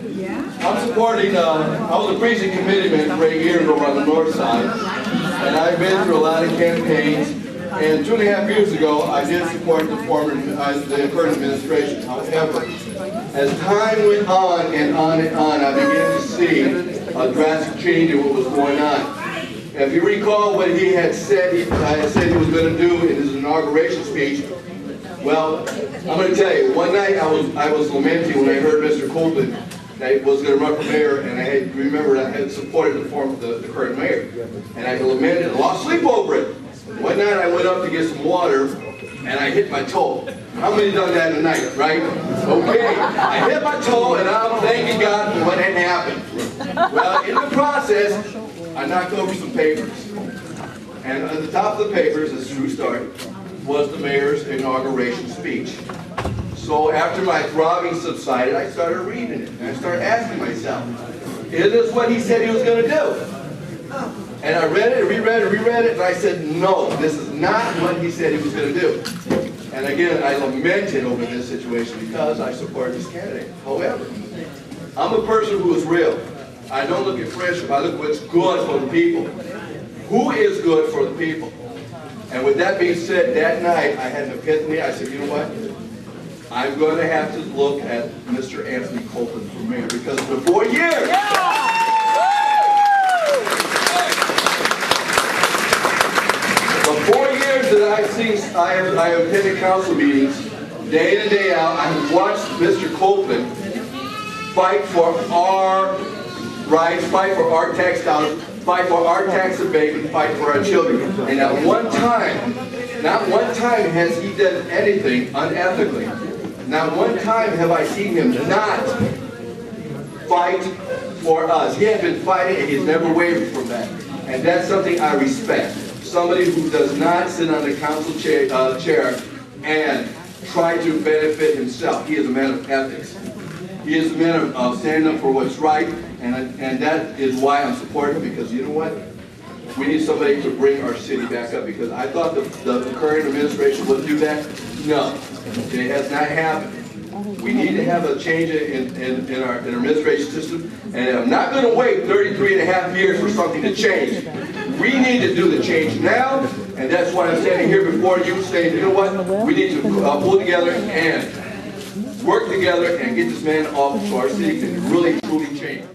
I'm supporting, I was a precinct committeeman for 8 years over on the north side, and I've been through a lot of campaigns, and 2.5 years ago, I did support the current administration. However, as time went on and on and on, I began to see a drastic change in what was going on. If you recall what he had said, he was going to do in his inauguration speech. Well, I'm going to tell you, one night I was lamenting when I heard Mr. Copeland that was going to run for mayor, and I had remembered I had supported the current mayor, and I lamented and lost sleep over it. One night I went up to get some water, and I hit my toe. How many done that in a night, right? Okay, I hit my toe, and I'm thanking God for what had happened. Well, in the process, I knocked over some papers, and at the top of the papers, it's a true story, was the mayor's inauguration speech. So after my throbbing subsided, I started reading it, and I started asking myself, is this what he said he was going to do? And I read it, reread it, and I said, no, this is not what he said he was going to do. And again, I lamented over this situation because I support this candidate. However, I'm a person who is real. I don't look at friendship, I look at what's good for the people. Who is good for the people? And with that being said, that night I had an epiphany. I said, you know what? I'm going to have to look at Mr. Anthony Copeland for mayor because for 4 years. The 4 years that I've seen, I have attended council meetings day in and day out. I have watched Mr. Copeland fight for our rights, fight for our tax dollars, fight for our tax abatement, fight for our children. And not one time has he done anything unethically. Not one time have I seen him not fight for us. He has been fighting and he's never wavered from that. And that's something I respect. Somebody who does not sit on the council chair and try to benefit himself. He is a man of ethics. He is a man of standing up for what's right, and that is why I'm supporting him, because you know what? We need somebody to bring our city back up, because I thought the current administration would do that. No, it has not happened. We need to have a change in our administration system, and I'm not going to wait 33.5 years for something to change. We need to do the change now, and that's why I'm standing here before you saying, you know what? We need to pull together and work together and get this man off so our city can really, truly change.